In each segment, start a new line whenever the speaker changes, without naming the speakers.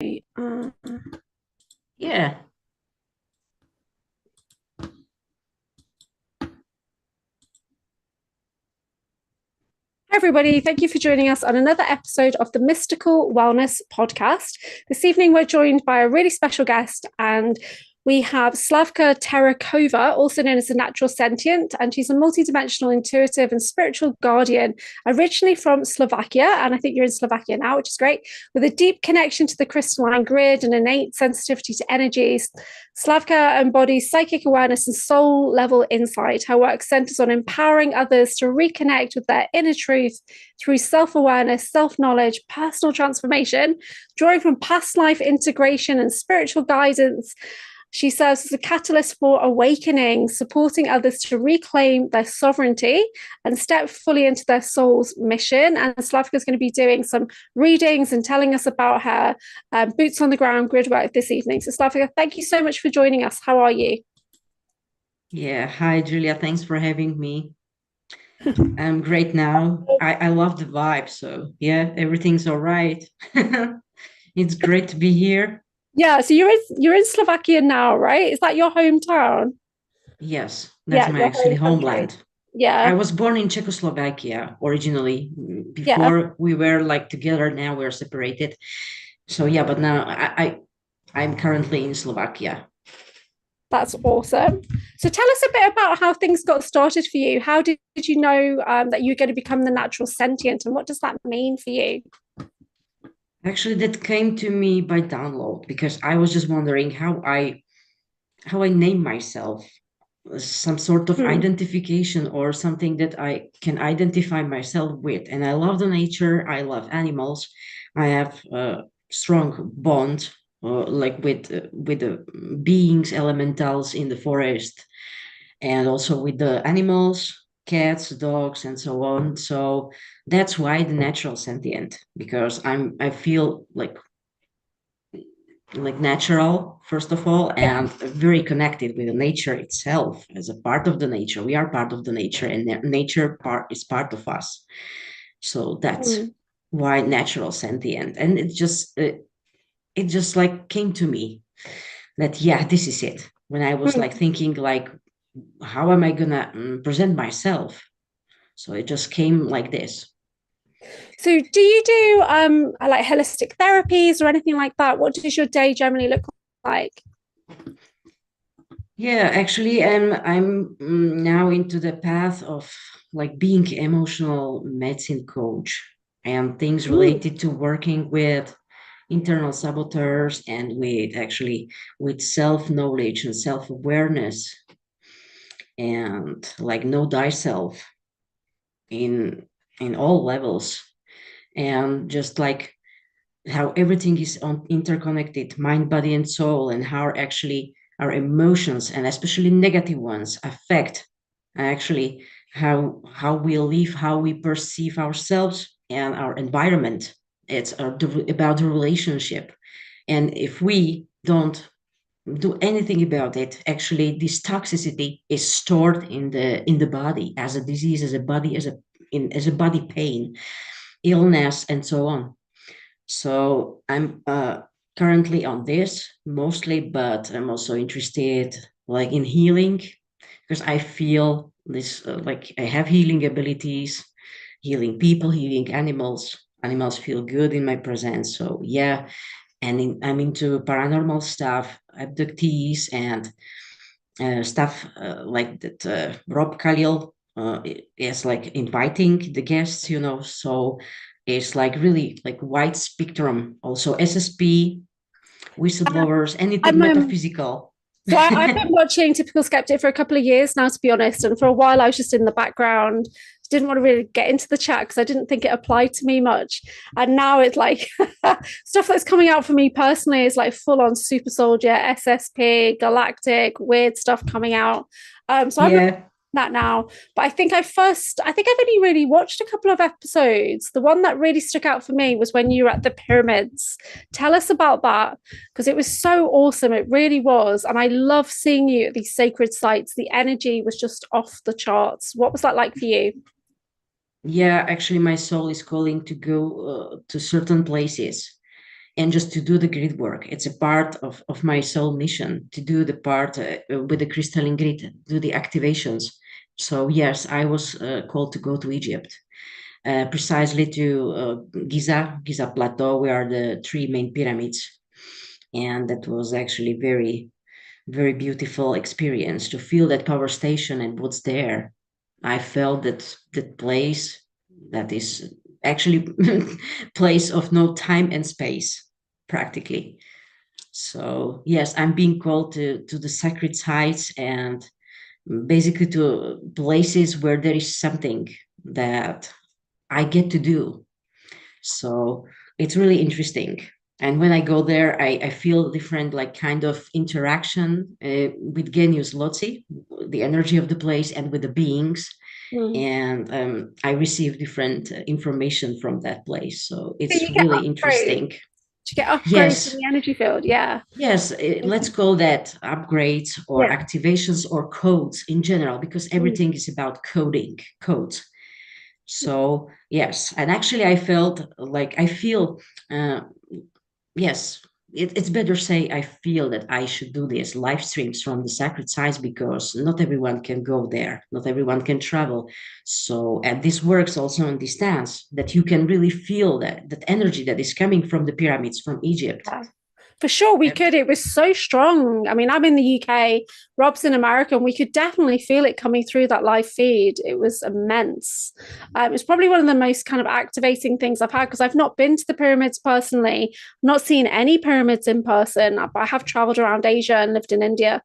Uh,
Yeah.
Hi, everybody. Thank you for joining us on another episode of the Mystical Wellness Podcast. This evening, we're joined by a really special guest, and we have Slavka Terakova, also known as the Natural Sentient, and she's a multidimensional, intuitive, and spiritual guardian, originally from Slovakia, and I think you're in Slovakia now, which is great, with a deep connection to the crystalline grid and innate sensitivity to energies. Slavka embodies psychic awareness and soul level insight. Her work centers on empowering others to reconnect with their inner truth through self awareness, self knowledge, personal transformation, drawing from past life integration and spiritual guidance. She serves as a catalyst for awakening, supporting others to reclaim their sovereignty and step fully into their soul's mission. And Slavka is going to be doing some readings and telling us about her boots on the ground gridwork this evening. So, Slavka, thank you so much for joining us. How are you?
Yeah. Hi, Julia. Thanks for having me. I'm great now. I love the vibe. So, yeah, everything's all right. It's great to be here.
Yeah, so you're in Slovakia now, right? Is that your hometown?
Yes, that's
Yeah,
my
your
actually
home country.
homeland. I
Yeah,
was born in Czechoslovakia originally.
yeah,
Before we were like together, now we're separated. So yeah, but now I'm currently in Slovakia.
that's awesome. So tell us a bit about how things got started for you. How did you know that you were going to become the natural sentient, and what does that mean for you?
Actually, that came to me by download because I was just wondering how I name myself, some sort of
Hmm.
identification or something that I can identify myself with. And I love the nature. I love animals. I have a strong bond, like with the beings, elementals in the forest, and also with the animals, cats, dogs, and so on. So that's why the natural sentient, because I feel like natural first of all
Yeah.
and very connected with the nature itself as a part of the nature. We are part of the nature, and nature part is part of us. So that's
Hmm.
why natural sentient. And it just like came to me that yeah, this is it, when I was like
Hmm.
thinking like how am I gonna present myself. So it just came like this.
So do you do like holistic therapies or anything like that? What does your day generally look like?
Yeah, actually, I'm now into the path of like being emotional medicine coach and things
Mm.
related to working with internal saboteurs and with actually with self-knowledge and self-awareness and like know thyself in in all levels, and just like how everything is interconnected, mind, body, and soul, and how actually our emotions, and especially negative ones, affect actually how we live, how we perceive ourselves and our environment. It's about the relationship, and if we don't do anything about it, actually this toxicity is stored in the body as a disease, as a body, as a body pain, illness, and so on. So I'm currently on this mostly, but I'm also interested like in healing because I feel this like I have healing abilities, healing people, healing animals. Animals feel good in my presence. So yeah, and I'm into paranormal stuff, abductees, and stuff like that. Rob Khalil is like inviting the guests, so it's like really like wide spectrum. Also SSP, whistleblowers, anything
I'm
metaphysical.
I've been watching Typical Skeptic for a couple of years now, to be honest. And for a while, I was just in the background. Didn't want to really get into the chat because I didn't think it applied to me much. And now it's like stuff that's coming out for me personally is like full on Super Soldier, SSP, Galactic, weird stuff coming out. So I'm
Yeah.
that now. But I think I've only really watched a couple of episodes. The one that really stuck out for me was when you were at the pyramids. Tell us about that because it was so awesome. It really was. And I love seeing you at these sacred sites. The energy was just off the charts. What was that like for you?
Yeah, actually my soul is calling to go to certain places, and just to do the grid work. It's a part of my soul mission to do the part with the crystalline grid, do the activations. So yes, I was called to go to Egypt, precisely to Giza Plateau, where the three main pyramids. And that was actually very beautiful experience to feel that power station and what's there. I felt that place that is actually place of no time and space, practically. So yes, I'm being called to the sacred sites and basically to places where there is something that I get to do. So it's really interesting. And when I go there, I feel different, like kind of interaction with Genius Lotzi, the energy of the place, and with the beings.
Mm.
And I receive different information from that place. So
So
it's
you get
really
upgrades.
interesting.
To get upgrades in
Yes,
the energy field. Yeah.
yes, let's call that upgrades or
Yeah.
activations or codes in general, because
Mm.
everything is about coding, codes. So yes, and actually I felt like I feel uh, yes, it's better say I feel that I should do this live streams from the sacred sites, because not everyone can go there, not everyone can travel. So, and this works also on distance, that you can really feel that energy that is coming from the pyramids from Egypt.
Yeah. For sure, we
And
could. It was so strong. I mean, I'm in the UK, Rob's in America, and we could definitely feel it coming through that live feed. It was immense. It's probably one of the most kind of activating things I've had, because I've not been to the pyramids personally, not seen any pyramids in person. I have traveled around Asia and lived in India,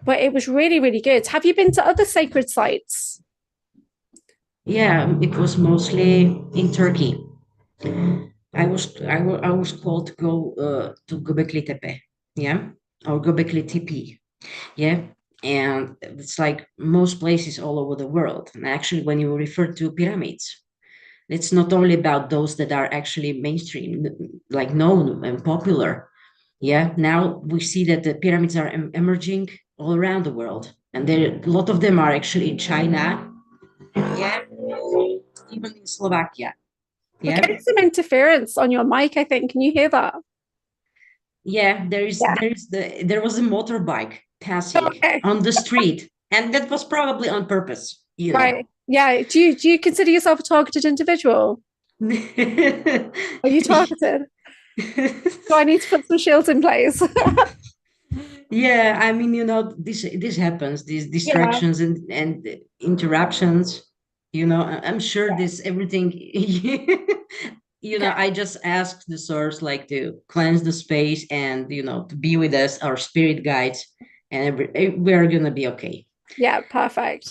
but it was really, really good. Have you been to other sacred sites?
yeah, it was mostly in Turkey. I was called to go to Göbekli Tepe, yeah, or Göbekli Tepe, yeah. And it's like most places all over the world. And actually, when you refer to pyramids, it's not only about those that are actually mainstream, like known and popular. Yeah, now we see that the pyramids are emerging all around the world, and there a lot of them are actually in China. Yeah, even in Slovakia.
We're
Yeah.
getting some interference on your mic, I think. Can you hear that?
Yeah,
Yeah.
there was a motorbike passing
Okay.
on the street, and that was probably on purpose, you know.
Right. Yeah. Do you consider yourself a targeted individual? Are you targeted? Do I need to put some shields in place?
Yeah, I mean, this happens, these
Yeah.
distractions and interruptions. I'm sure this everything.
Okay.
I just asked the source like to cleanse the space and to be with us, our spirit guides, and we're gonna be okay.
Yeah. Perfect.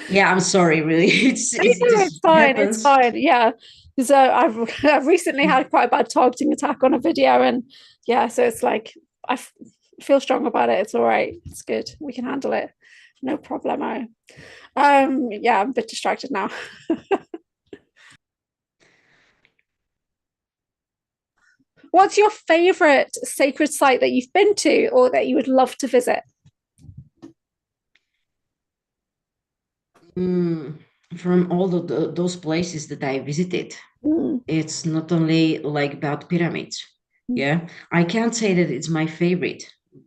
Yeah, I'm sorry, really.
No, no,
This
it's fine. It's
happens.
fine. Yeah. So I've recently had quite a bad targeting attack on a video, and yeah, so it's like feel strong about it. It's all right. It's good. We can handle it. No problemo. Yeah, I'm a bit distracted now. What's your favorite sacred site that you've been to or that you would love to visit?
Mm, from all those places that I visited,
Mm.
it's not only like about pyramids. Yeah, I can't say that it's my favorite,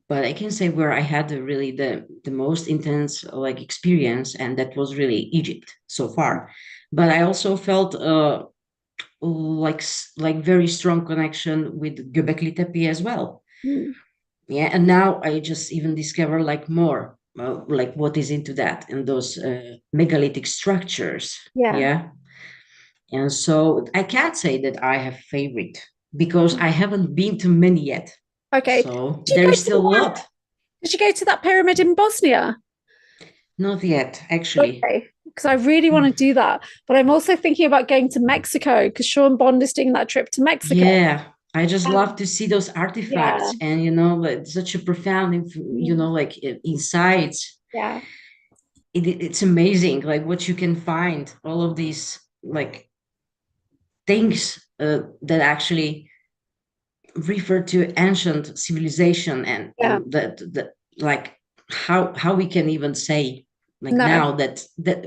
but I can say where I had really the most intense like experience, and that was really Egypt so far. But I also felt like very strong connection with Göbekli Tepe as well.
Mm.
Yeah, and now I just even discover like more like what is into that and those megalithic structures.
Yeah.
Yeah, and so I can't say that I have favorite, because I haven't been to many yet.
Okay.
So there is still a lot.
Did you go to that pyramid in Bosnia?
Not yet, actually.
Okay. Because I really want to do that. But I'm also thinking about going to Mexico because Sean Bond is doing that trip to Mexico.
Yeah, I just
Um,
love to see those
yeah.
artifacts, and like such a profound,
Mm.
like insights.
Yeah.
It's amazing, like what you can find, all of these like things that actually refer to ancient civilization, and
Yeah.
that like how we can even say like
No.
now that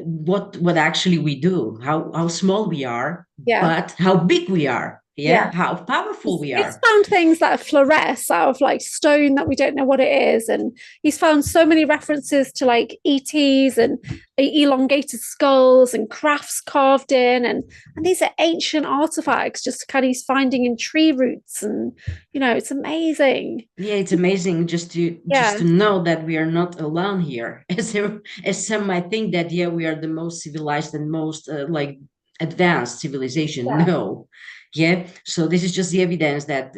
what actually we do, how small we are,
Yeah.
but how big we are. Yeah, how powerful we
He's
are.
found things that fluoresce out of like stone that we don't know what it is. And he's found so many references to like ETs and elongated skulls and crafts carved in. And these are ancient artifacts just kind of he's finding in tree roots. And, it's amazing.
Yeah, it's amazing just to
Yeah.
know that we are not alone here. As some might think that, yeah, we are the most civilized and most like advanced civilization.
Yeah.
No, yeah. So this is just the evidence that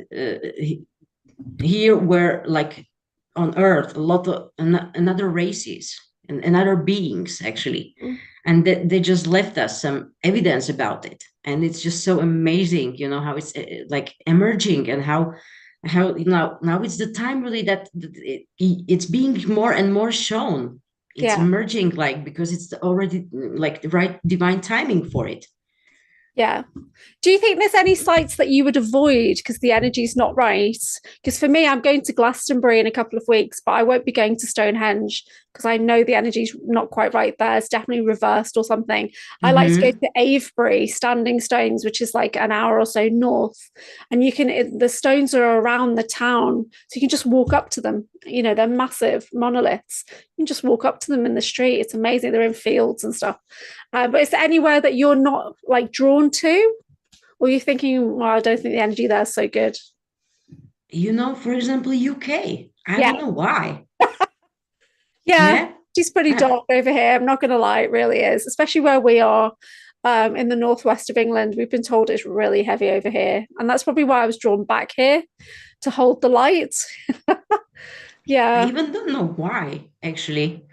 here we're like on Earth, a lot of another races and other beings actually, and they just left us some evidence about it, and it's just so amazing, how it's like emerging, and how now it's the time really that it's being more and more shown. It's
Yeah.
emerging, like, because it's already like the right divine timing for it.
Yeah. Do you think there's any sites that you would avoid because the energy's not right? Because for me, I'm going to Glastonbury in a couple of weeks, but I won't be going to Stonehenge because I know the energy's not quite right there. It's definitely reversed or something. I like to go to Avebury, Standing Stones, which is like an hour or so north. And the stones are around the town. So you can just walk up to them. They're massive monoliths. You can just walk up to them in the street. It's amazing. They're in fields and stuff. But is there anywhere that you're not like drawn to? Or you're thinking, well, I don't think the energy there is so good?
For example, UK. I
Yeah.
don't know why.
Yeah.
Yeah.
She's pretty dark over here. I'm not going to lie, it really is, especially where we are in the northwest of England. We've been told it's really heavy over here. And that's probably why I was drawn back here to hold the light. Yeah.
I even don't know why, actually.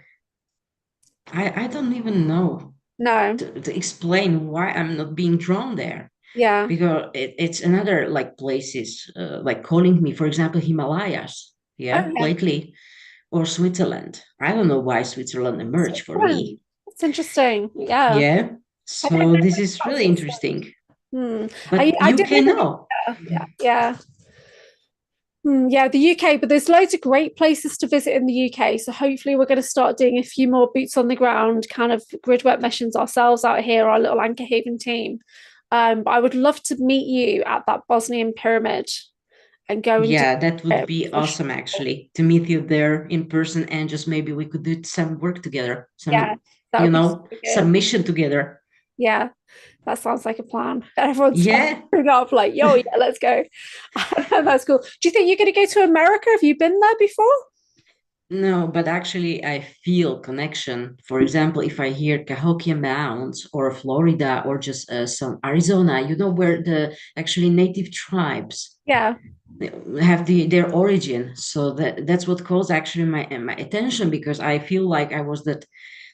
I don't even know
No.
to explain why I'm not being drawn there.
Yeah.
Because it's another like places like calling me, for example, Himalayas, yeah,
Okay.
lately, or Switzerland. I don't know why Switzerland emerged for me.
That's interesting. Yeah.
Yeah.
I don't
So
know
this
much
is
about
really
Switzerland.
interesting.
I,
But
I did
UK,
live in
no.
yeah. Yeah, the UK, but there's loads of great places to visit in the UK. So hopefully we're going to start doing a few more boots on the ground kind of gridwork missions ourselves out here, our little Anchorhaven team. But I would love to meet you at that Bosnian pyramid and go and do
Yeah, that would
it
be
for
awesome,
sure.
actually, to meet you there in person, and just maybe we could do some work together,
Yeah,
some,
that would be so good.
submission together.
Yeah, that sounds like a plan. Everyone's
Yeah.
up like, yo, yeah, let's go. That's cool. Do you think you're going to go to America? Have you been there before?
No, but actually, I feel connection. For example, if I hear Cahokia Mounds or Florida or just some Arizona, where the actually native tribes
Yeah.
have their origin. So that's what calls actually my attention, because I feel like I was that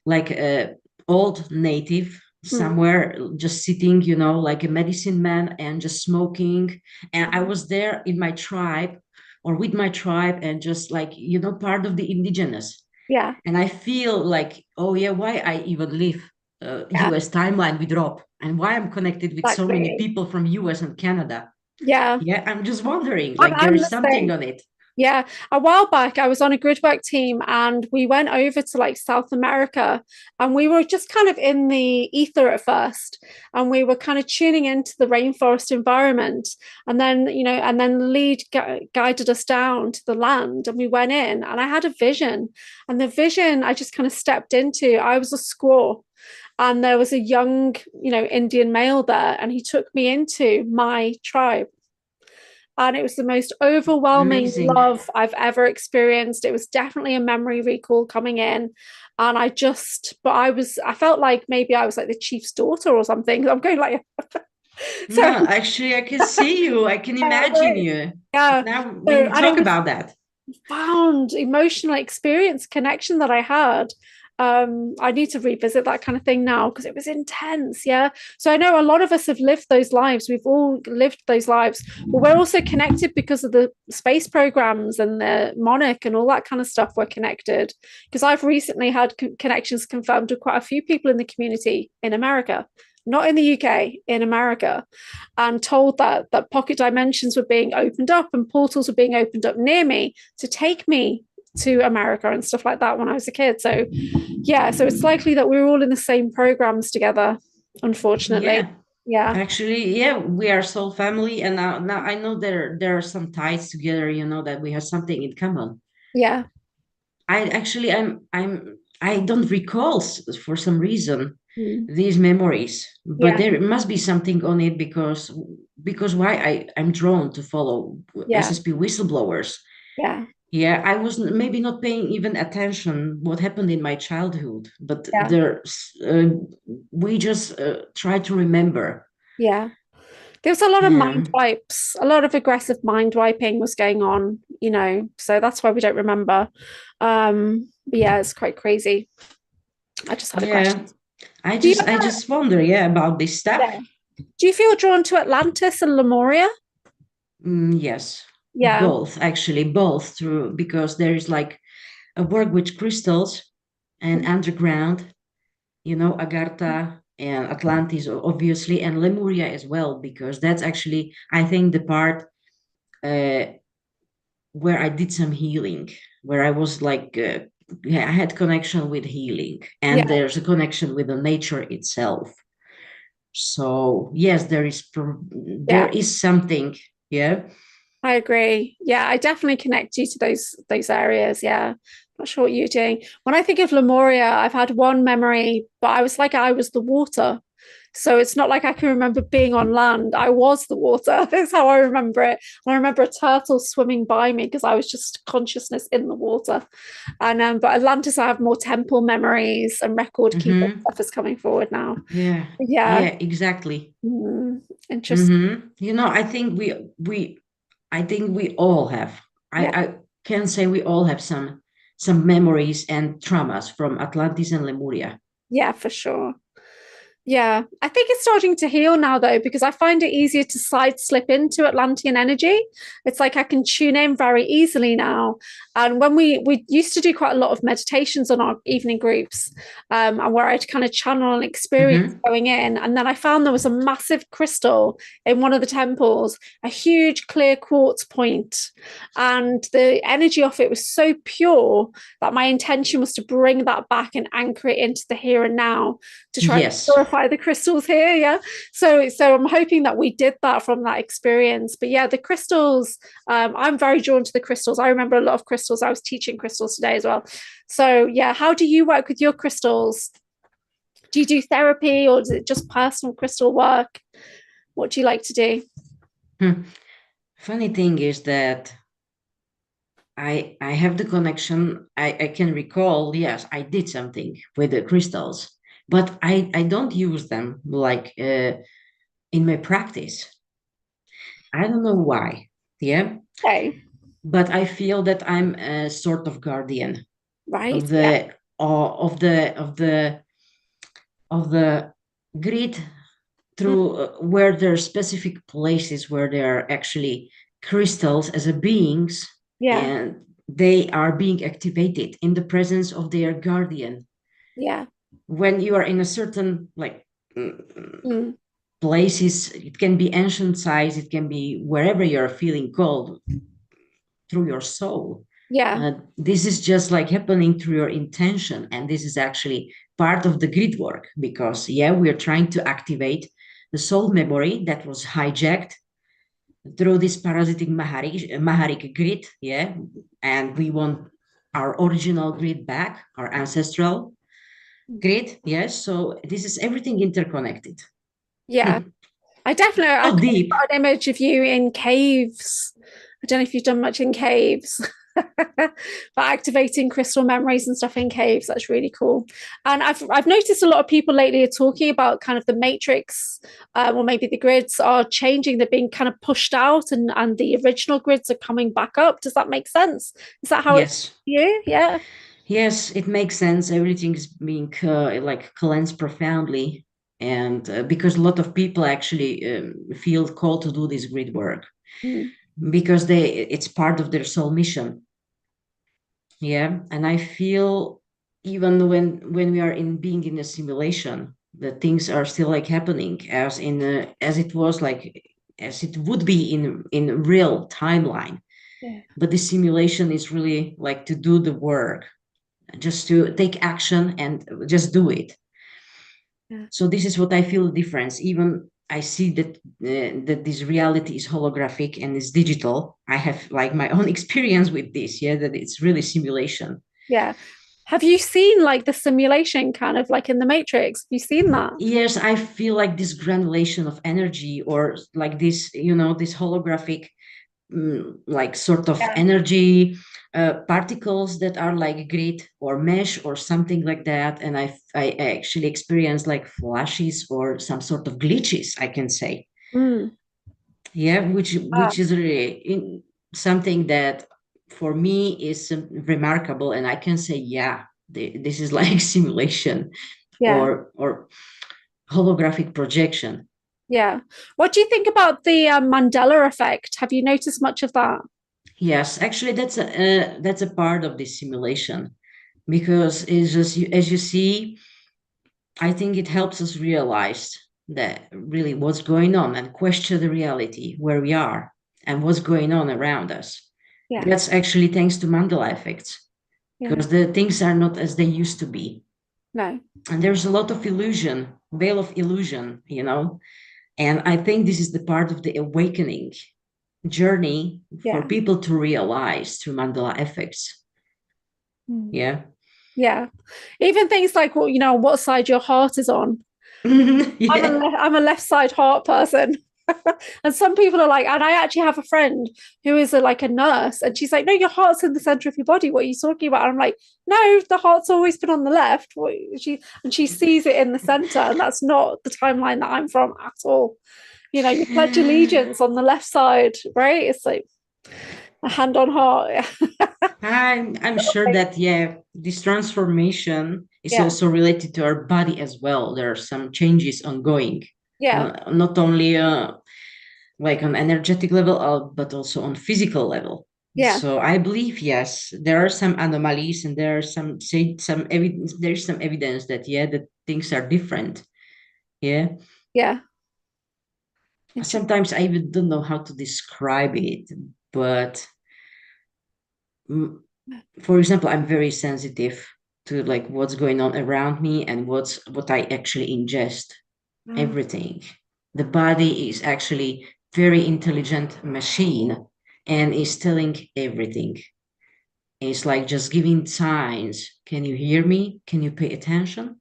like old native somewhere, just sitting, like a medicine man and just smoking. And I was there in my tribe or with my tribe, and just like, part of the indigenous.
Yeah.
And I feel like, oh yeah, why I even live
Yeah.
US timeline with Rob, and why I'm connected with so many
Exactly.
people from US and Canada.
Yeah.
Yeah, I'm just wondering, like, there
I'm
is
the
something
same.
on it.
Yeah, a while back, I was on a gridwork team and we went over to like South America and we were just kind of in the ether at first and we were kind of tuning into the rainforest environment. And then, the lead guided us down to the land and we went in and I had a vision. And the vision I just kind of stepped into, I was a squaw. And there was a young, Indian male there, and he took me into my tribe, and it was the most overwhelming
Amazing.
love I've ever experienced. It was definitely a memory recall coming in. And I felt like maybe I was like the chief's daughter or something. I'm going like,
No,
so
actually, I can see you. I can imagine you.
yeah.
Now,
So,
when you
and it
talk
was
about that.
profound emotional experience, connection that I had. I need to revisit that kind of thing now because it was intense. Yeah. So I know a lot of us have lived those lives. We've all lived those lives, but we're also connected because of the space programs and the monarch and all that kind of stuff. We're connected because I've recently had connections confirmed with quite a few people in the community in America, not in the UK, in America, and told that pocket dimensions were being opened up and portals were being opened up near me to take me to America and stuff like that when I was a kid. So yeah, so it's likely that we're all in the same programs together, unfortunately.
Yeah.
Yeah.
Actually, yeah, we are soul family, and now I know there are some ties together. You know that we have something in common.
Yeah.
I actually I don't recall for some reason
Mm.
these memories, but
Yeah.
there must be something on it because why I'm drawn to follow
Yeah.
SSP whistleblowers.
Yeah.
Yeah, I was maybe not paying even attention what happened in my childhood, but
Yeah.
there's we just try to remember.
Yeah. There was a lot of mind
Um,
wipes, a lot of aggressive mind wiping was going on, so that's why we don't remember. But yeah, it's quite crazy. I just had a
yeah,
question.
I
Do you
just I just wonder, yeah, about this
yeah.
stuff.
Do you feel drawn to Atlantis and Lemuria?
Yes,
Yeah.
both actually, both through because there is like a work with crystals and underground, Agartha and Atlantis, obviously, and Lemuria as well, because that's actually, I think, the part uh, where I did some healing, where I was like, yeah, I had connection with healing, and
Yeah.
there's a connection with the nature itself. So yes, there
Yeah.
is something, yeah.
I agree. Yeah, I definitely connect you to those areas. Yeah. Not sure what you're doing. When I think of Lemuria, I've had one memory, but I was the water. So it's not like I can remember being on land. I was the water. That's how I remember it. And I remember a turtle swimming by me because I was just consciousness in the water. And but Atlantis, I have more temple memories and record keeping
Mm-hmm.
stuff is coming forward now.
Yeah,
Yeah.
yeah, exactly.
Interesting.
Mm-hmm. I think we all have. I,
Yeah.
I can say we all have some memories and traumas from Atlantis and Lemuria.
Yeah, for sure. Yeah, I think it's starting to heal now though, because I find it easier to side slip into Atlantean energy. It's like I can tune in very easily now. And when we used to do quite a lot of meditations on our evening groups, and where I'd kind of channel and experience
Mm-hmm.
going in, and then I found there was a massive crystal in one of the temples, a huge clear quartz point, and the energy of it was so pure that my intention was to bring that back and anchor it into the here and now to try and
Yes.
purify the crystals here. Yeah. So I'm hoping that we did that from that experience. But yeah, the crystals, I'm very drawn to the crystals. I remember a lot of crystals. I was teaching crystals today as well. So yeah, how do you work with your crystals? Do you do therapy or is it just personal crystal work? What do you like to do?
Hmm. Funny thing is that I have the connection. I can recall, yes, I did something with the crystals, but I don't use them like in my practice. I don't know why. Yeah.
Okay.
But I feel that I'm a sort of guardian
Right.
of
Yeah.
the of the grid
Mm.
through where there are specific places where there are actually crystals as a beings,
Yeah.
and they are being activated in the presence of their guardian.
Yeah.
When you are in a certain like
Mm.
places, it can be ancient sites, it can be wherever you're feeling called through your soul.
Yeah.
This is just like happening through your intention. And this is actually part of the grid work because, yeah, we're trying to activate the soul memory that was hijacked through this parasitic Maharic grid. Yeah. And we want our original grid back, our ancestral grid. Yes. So this is everything interconnected.
Yeah. I
So
got
deep.
an image of you in caves. I don't know if you've done much in caves, but activating crystal memories and stuff in caves, that's really cool. And I've noticed a lot of people lately are talking about kind of the matrix, or maybe the grids are changing, they're being kind of pushed out and the original grids are coming back up. Does that make sense? Is that how it's
Yes.
you? Yeah.
Yes, it makes sense. Everything is being like cleansed profoundly, and because a lot of people actually feel called to do this grid work
Mm.
because it's part of their soul mission. Yeah, and I feel even when we are in being in a simulation, that things are still like happening as it was like as it would be in real timeline.
Yeah.
But the simulation is really like to do the work, just to take action and just do it.
Yeah.
So this is what I feel the difference. Even I see that this reality is holographic and is digital. I have like my own experience with this, yeah, that it's really simulation.
Yeah. Have you seen like the simulation kind of like in the Matrix? Have you seen that?
Yes, I feel like this granulation of energy, or like this, this holographic, like sort of
Yeah.
energy particles that are like grid or mesh or something like that. And I actually experience like flashes or some sort of glitches, I can say.
Mm.
Yeah,
Ah,
which is really something that for me is remarkable, and I can say, yeah, this is like simulation
yeah.
or holographic projection.
Yeah. What do you think about the Mandela effect? Have you noticed much of that?
Yes, actually, that's a part of this simulation, because it's just as you see, I think it helps us realize that really what's going on and question the reality where we are and what's going on around us.
Yeah.
That's actually thanks to Mandela effects,
Yeah.
because the things are not as they used to be.
No.
And there's a lot of illusion, veil of illusion, And I think this is the part of the awakening journey for
Yeah.
people to realize through Mandela effects.
Mm.
Yeah.
Yeah. Even things like, well, what side your heart is on.
Yeah.
I'm a left side heart person. And some people are like, and I actually have a friend who is like a nurse, and she's like, no, your heart's in the center of your body. What are you talking about? And I'm like, no, the heart's always been on the left. She sees it in the center, and that's not the timeline that I'm from at all. You pledge allegiance on the left side, right? It's like a hand on heart.
I'm sure that, yeah, this transformation is
Yeah,
also related to our body as well. There are some changes ongoing,
yeah,
not only like on energetic level, but also on physical level.
yeah,
So I believe, yes, there are some anomalies, and there are some evidence. There's some evidence that, yeah, that things are different. Yeah.
yeah. Interesting.
Sometimes I even don't know how to describe it, but mm, for example, I'm very sensitive to like what's going on around me and what I actually ingest.
Mm.
Everything. The body is actually very intelligent machine and is telling everything. It's like just giving signs. Can you hear me? Can you pay attention?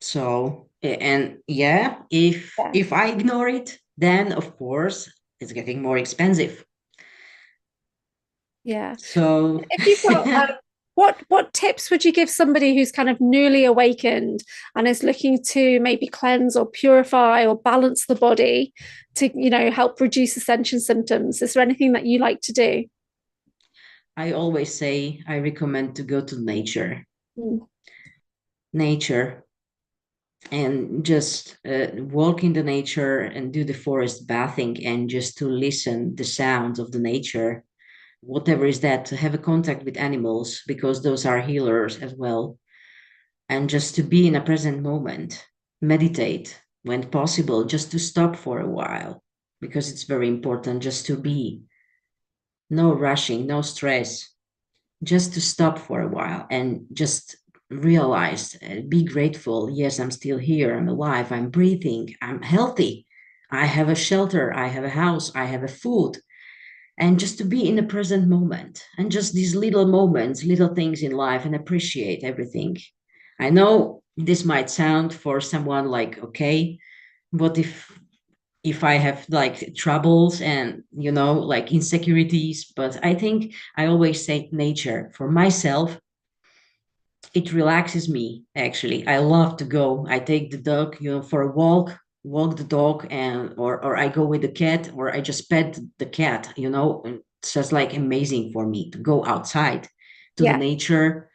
So, and yeah,
Yeah,
if I ignore it, then of course it's getting more expensive.
yeah.
So
If you've got what tips would you give somebody who's kind of newly awakened and is looking to maybe cleanse or purify or balance the body to help reduce ascension symptoms? Is there anything that you like to do?
I always say I recommend to go to nature.
Mm.
Nature, and just walk in the nature and do the forest bathing, and just to listen the sounds of the nature, whatever is that, to have a contact with animals, because those are healers as well, and just to be in a present moment, meditate when possible, just to stop for a while, because it's very important just to be, no rushing, no stress, just to stop for a while and just realize, be grateful. Yes, I'm still here. I'm alive. I'm breathing. I'm healthy. I have a shelter. I have a house. I have a food. And just to be in the present moment, and just these little moments, little things in life, and appreciate everything. I know this might sound for someone like, okay, what if I have like troubles and, like insecurities? But I think I always say nature for myself, it relaxes me. Actually, I love to go. I take the dog, for a walk the dog, and or I go with the cat, or I just pet the cat. And it's just like amazing for me to go outside to the
Yeah,
nature,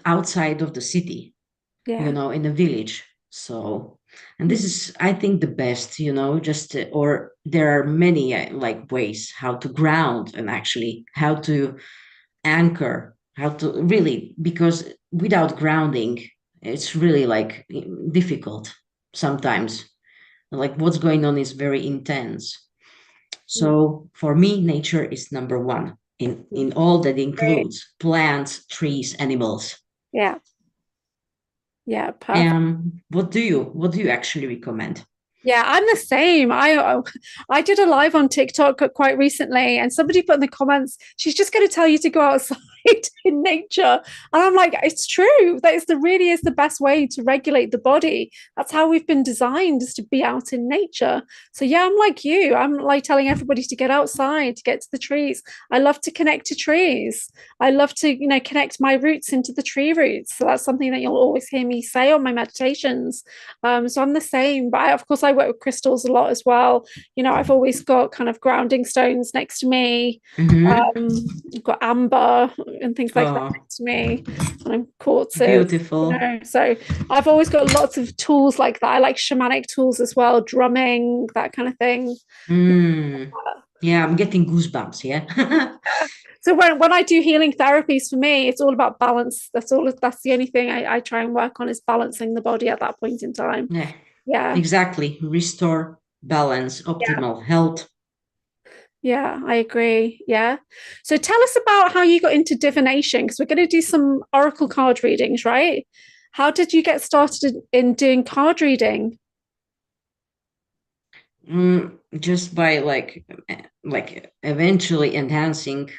outside of the city,
yeah,
in the village. So, and this
mm,
is, I think, the best, just or there are many like ways how to ground, and actually how to anchor, how to really, because without grounding, it's really like difficult sometimes. Like what's going on is very intense.
mm,
So for me, nature is number one in
mm.
all that
Great.
includes plants, trees, animals.
Yeah, Yeah, perfect.
What do you actually recommend?
Yeah, I'm the same. I did a live on TikTok quite recently, and somebody put in the comments, she's just going to tell you to go outside in nature. And I'm like, it's true. That is the really is the best way to regulate the body. That's how we've been designed, is to be out in nature. So yeah, I'm like you. I'm like telling everybody to get outside, to get to the trees. I love to connect to trees. I love to, connect my roots into the tree roots. So that's something that you'll always hear me say on my meditations. So I'm the same, but of course I work with crystals a lot as well. I've always got kind of grounding stones next to me.
Mm-hmm.
I've got amber and things like that
Oh,
next to me, and I'm quartzes.
beautiful.
So I've always got lots of tools like that. I like shamanic tools as well, drumming, that kind of thing.
Mm. Yeah, I'm getting goosebumps. Yeah.
So when I do healing therapies, for me, it's all about balance. That's the only thing I try and work on, is balancing the body at that point in time.
Yeah,
Yeah.
exactly. Restore balance,
Yeah.
optimal health.
Yeah, I agree. Yeah. So tell us about how you got into divination, because we're going to do some oracle card readings, right? How did you get started in doing card reading?
Just by like eventually enhancing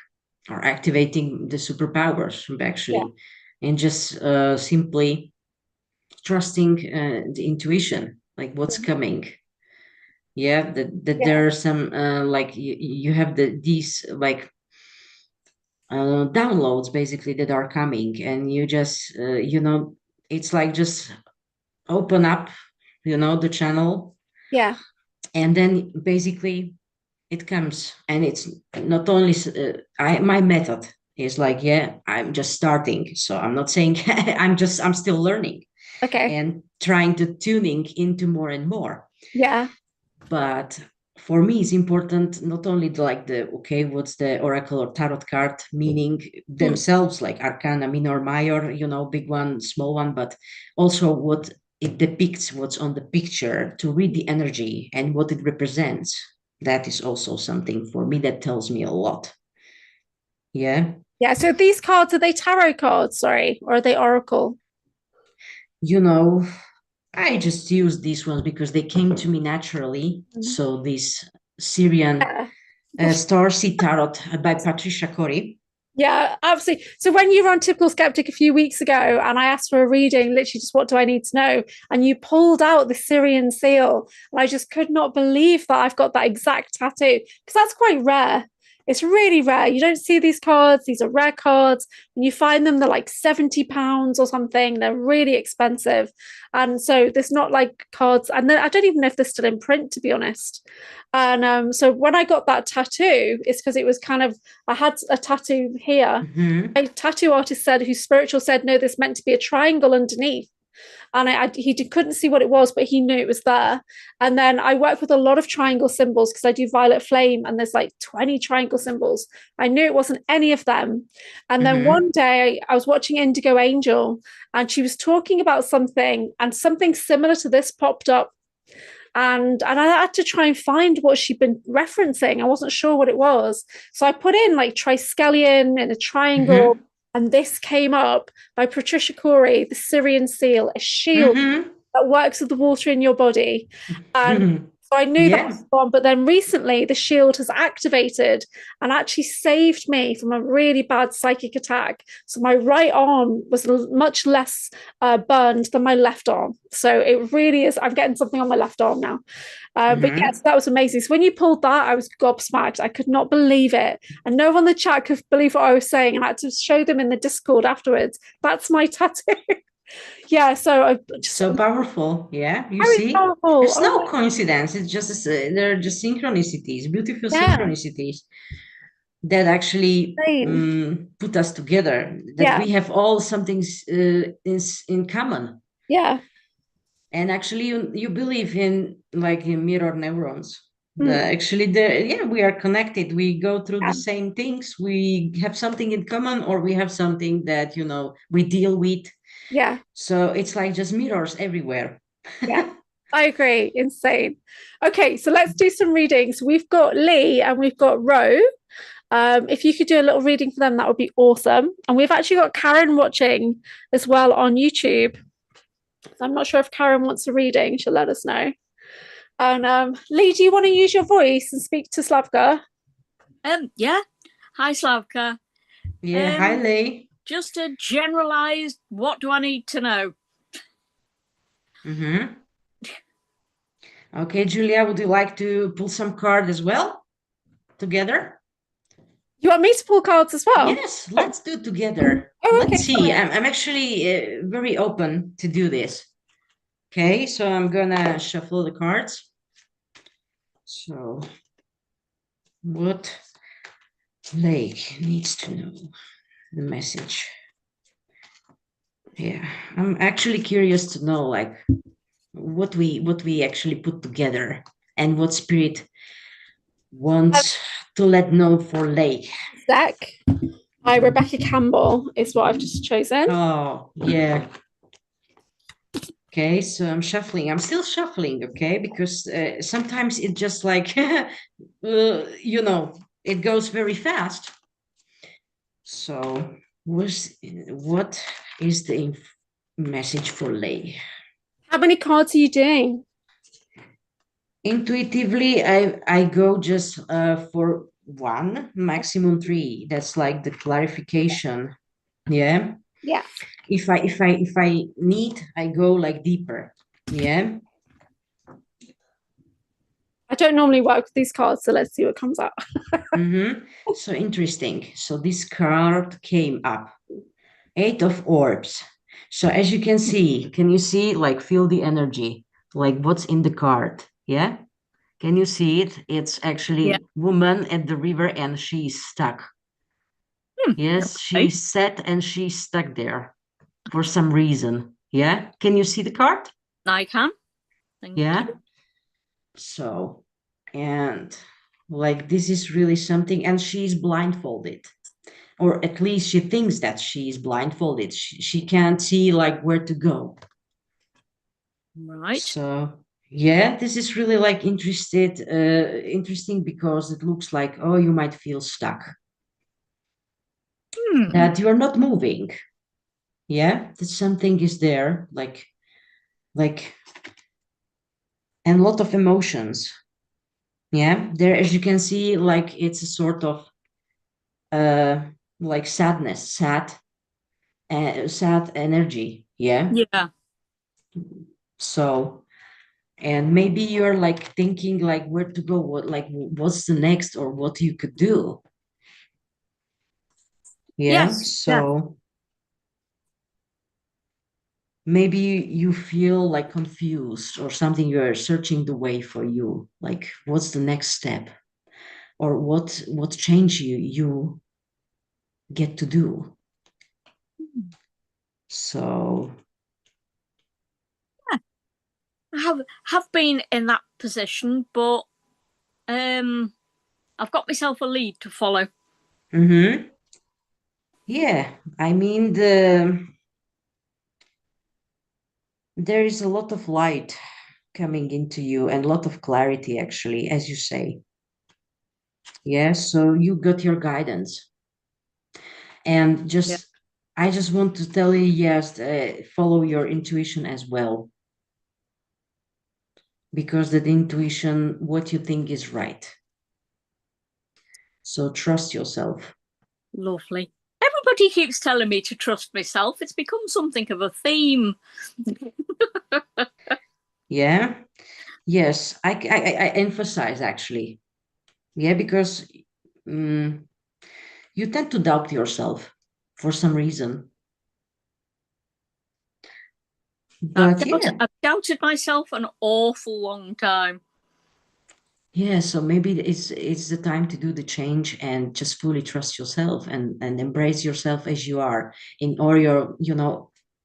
or activating the superpowers
Yeah.
actually, and just simply trusting the intuition, like what's coming. Yeah, that
Yeah.
there are some like you have these like downloads basically that are coming, and you just it's like just open up the channel,
Yeah.
and then basically it comes, and it's not only my method is like, yeah, I'm just starting, so I'm not saying I'm still learning
Okay.
and trying to tuning into more and more.
Yeah.
But for me it's important not only like the okay, what's the oracle or tarot card meaning
Mm.
themselves, like arcana minor major, big one, small one, but also what it depicts, what's on the picture, to read the energy and what it represents. That is also something for me that tells me a lot. Yeah.
Yeah. So these cards, are they tarot cards, sorry, or are they oracle?
you know I just use these ones because they came to me naturally.
Mm.
So this Syrian
Yeah.
Star Seed Tarot by Patricia Corey.
Yeah, absolutely. So when you were on Typical Skeptic a few weeks ago, and I asked for a reading, literally just what do I need to know? And you pulled out the Syrian seal. And I just could not believe that I've got that exact tattoo, because that's quite rare. It's really rare. You don't see these cards. These are rare cards. When you find them, they're like £70 or something. They're really expensive. And so there's not like cards. And then I don't even know if they're still in print, to be honest. And so when I got that tattoo, it's because it was kind of, I had a tattoo here.
Mm-hmm.
A tattoo artist said, who's spiritual, said, no, this meant to be a triangle underneath. And couldn't see what it was, but he knew it was there. And then I work with a lot of triangle symbols because I do violet flame, and there's like 20 triangle symbols. I knew it wasn't any of them. And then
Mm-hmm.
one day I was watching Indigo Angel, and she was talking about something, and something similar to this popped up, and I had to try and find what she'd been referencing. I wasn't sure what it was. So I put in like triskelion in a triangle,
Mm-hmm.
and this came up by Patricia Corey, the Syrian seal, a shield
Mm-hmm.
that works with the water in your body. And
Mm-hmm.
so I knew that
Yeah.
was gone. But then recently, the shield has activated and actually saved me from a really bad psychic attack. So my right arm was much less burned than my left arm. So it really is. I'm getting something on my left arm now. But yes,
Mm-hmm.
that was amazing. So when you pulled that, I was gobsmacked. I could not believe it. And no one on the chat could believe what I was saying. And I had to show them in the Discord afterwards. That's my tattoo. Yeah, so I just
So powerful. Yeah. You
very
see,
powerful.
it's
Oh
no
my,
coincidence. It's just they're just synchronicities, beautiful
yeah,
synchronicities that actually
insane.
put us together. That
Yeah,
we have all something in common.
yeah.
And actually you believe in like in mirror neurons.
Mm,
Actually yeah, we are connected, we go through the
yeah,
same things, we have something in common, or we have something that we deal with.
yeah,
So it's like just mirrors everywhere.
yeah. I agree. Insane. Okay, so let's do some readings. We've got Lee and we've got Ro. If you could do a little reading for them, that would be awesome. And we've actually got Karen watching as well on YouTube. I'm not sure if Karen wants a reading. She'll let us know. And Lee, do you want to use your voice and speak to Slavka?
Yeah. Hi, Slavka.
Yeah, hi, Lee.
Just a generalized, what do I need to know?
Mm-hmm. Okay, Julia, would you like to pull some card as well together?
You want me to pull cards as well?
Yes, let's do it together.
Oh, okay.
Let's see. I'm actually very open to do this. Okay, so I'm gonna shuffle the cards. So, what Lake needs to know the message? Yeah, I'm actually curious to know, like, what we actually put together and what Spirit wants to let know for Lake.
Deck by Rebecca Campbell is what I've just chosen.
Oh, yeah. Okay, so I'm shuffling. I'm still shuffling, okay, because sometimes it just like, you know, it goes very fast. So, what is the message for Lay?
How many cards are you doing?
Intuitively, I go just for one, maximum three. That's like the clarification. Yeah.
Yeah.
If I need, I go like deeper. Yeah.
I don't normally work with these cards, so let's see what comes out.
So interesting. So this card came up. 8 of orbs. So as you can you see, like, feel the energy, like what's in the card? Yeah. Can you see it? It's actually woman at the river and she's stuck. Yes,
Okay.
she's set and she's stuck there for some reason. Yeah. Can you see the card?
I can. Thank you.
So, and like this is really something, and she's blindfolded, or at least she thinks that she's blindfolded. She can't see like where to go.
Right.
So yeah, this is really like interesting because it looks like, oh, you might feel stuck. That you're not moving. Yeah, that something is there, like, and a lot of emotions. Yeah, there, as you can see, like it's a sort of like sadness, sad energy. Yeah.
Yeah.
So, and maybe you're like thinking like where to go, what's the next, or what you could do. Yeah.
Yes.
So maybe you feel like confused or something, you're searching the way for you, like what's the next step, or what change you get to do. So
I have been in that position, but I've got myself a lead to follow.
Yeah, I mean there is a lot of light coming into you and a lot of clarity, actually, as you say. Yeah, so you got your guidance. And just, I just want to tell you, yes, follow your intuition as well. Because that intuition, what you think is right. So trust yourself.
Lovely. Everybody keeps telling me to trust myself. It's become something of a theme.
Yeah. Yes, I emphasize, actually. Yeah, because you tend to doubt yourself for some reason. But
I've doubted myself an awful long time.
Yeah, so maybe it's the time to do the change and just fully trust yourself and embrace yourself as you are in all your,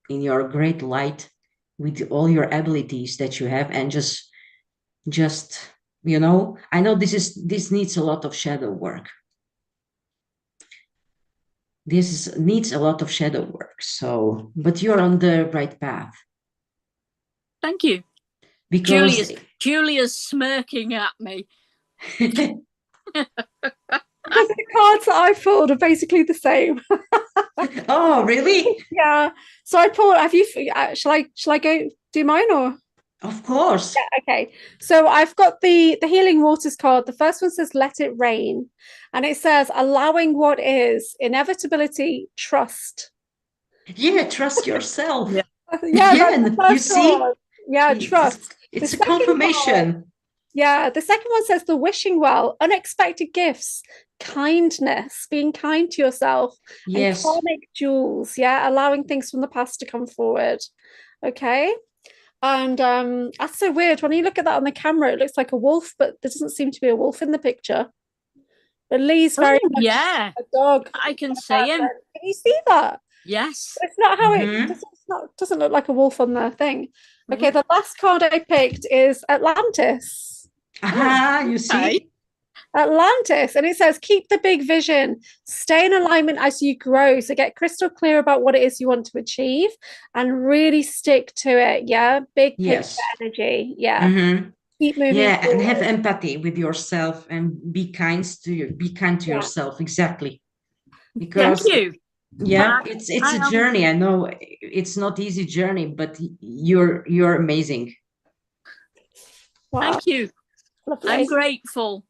in your great light, with all your abilities that you have, and just I know this needs a lot of shadow work. This needs a lot of shadow work. So, but you're on the right path.
Thank you.
Because
Julia's smirking at me.
The cards that I pulled are basically the same.
Oh, really?
Yeah. So I pulled, have you, shall I go do mine or?
Of course.
Yeah, okay. So I've got the Healing Waters card. The first one says let it rain. And it says allowing what is, inevitability, trust.
Yeah, trust yourself.
Yeah.
Yeah, that's the
You
first
see,
one. Yeah, trust. The
it's a
second card,
confirmation.
yeah, the second one says the wishing well, unexpected gifts, kindness, being kind to yourself, and
Yes.
karmic jewels. Yeah, allowing things from the past to come forward. Okay. And that's so weird. When you look at that on the camera, it looks like a wolf, but there doesn't seem to be a wolf in the picture. But Lee's very much
Yeah,
a dog.
I can see him.
Can you see that?
Yes.
It's not how it
Mhm.
doesn't look like a wolf on the thing. Okay, the last card I picked is Atlantis.
Aha, you see?
Okay.
Atlantis, and it says keep the big vision, stay in alignment as you grow, so get crystal clear about what it is you want to achieve and really stick to it. Yeah, big picture
Yes.
energy. Yeah,
Mhm.
keep moving
Yeah, and have
forward.
empathy with yourself and be kind to
Yeah.
yourself. Exactly.
Thank
Because
you.
yeah,
I-
it's
I
a
am-
journey. I know it's not easy journey, but you're amazing.
Wow,
Thank you.
lovely.
I'm grateful.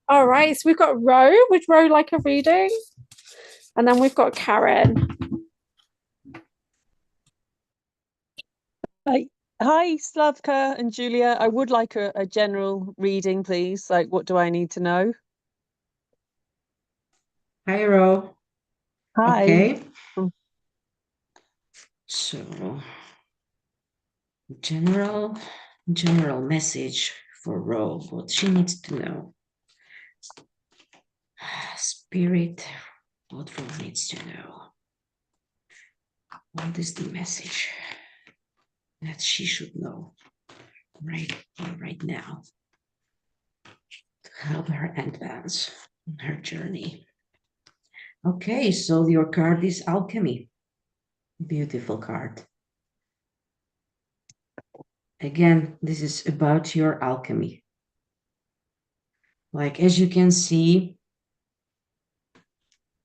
All right, so we've got Ro. Would Ro like a reading? And then we've got Karen.
Hi, Slavka and Julia. I would like a general reading, please. Like, what do I need to know?
Hi, Ro.
Hi.
Okay. So, general message for Ro, what she needs to know. Spirit, what Ro needs to know. What is the message that she should know right now to help her advance on her journey? Okay, so your card is Alchemy. Beautiful card. Again, this is about your alchemy. Like, as you can see,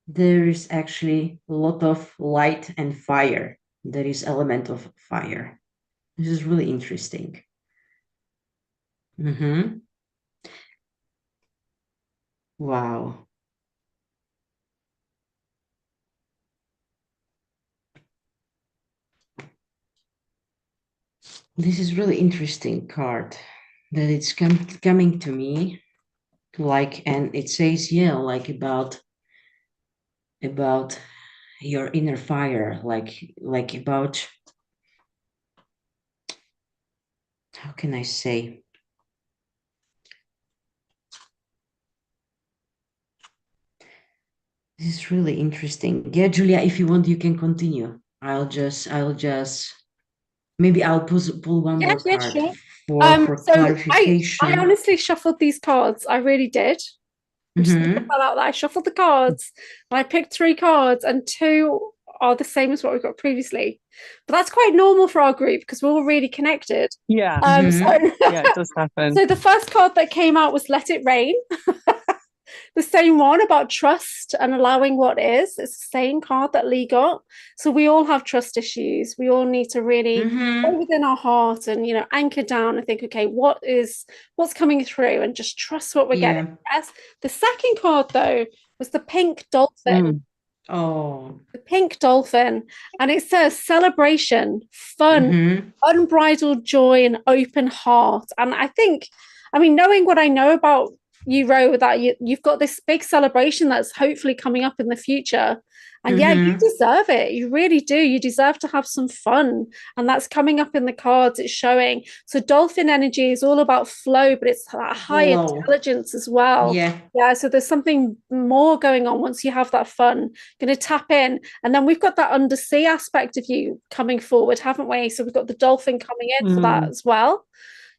there is actually a lot of light and fire. There is element of fire. This is really interesting. Wow. This is really interesting card that it's coming to me, like, and it says, yeah, like about your inner fire, like about, how can I say? This is really interesting. Yeah, Julia, if you want, you can continue. I'll just maybe I'll pull one more card
Sure.
for
So
clarification.
I honestly shuffled these cards. I really did. I shuffled the cards and I picked 3 cards, and 2 are the same as what we got previously. But that's quite normal for our group because we're all really connected.
Yeah.
So,
Yeah, it does happen.
so the first card that came out was Let It Rain. The same one about trust and allowing what is. It's the same card that Lee got. So we all have trust issues. We all need to really go within our heart and, anchor down and think, okay, what's coming through, and just trust what we're getting. Yes. The second card, though, was the pink dolphin.
Oh,
The pink dolphin. And it says celebration, fun, unbridled joy, and open heart. And knowing what I know about you, Ro, that you've got this big celebration that's hopefully coming up in the future. And yeah, you deserve it. You really do. You deserve to have some fun. And that's coming up in the cards. It's showing. So dolphin energy is all about flow, but it's that high intelligence as well. Yeah. So there's something more going on once you have that fun. Going to tap in. And then we've got that undersea aspect of you coming forward, haven't we? So we've got the dolphin coming in for that as well.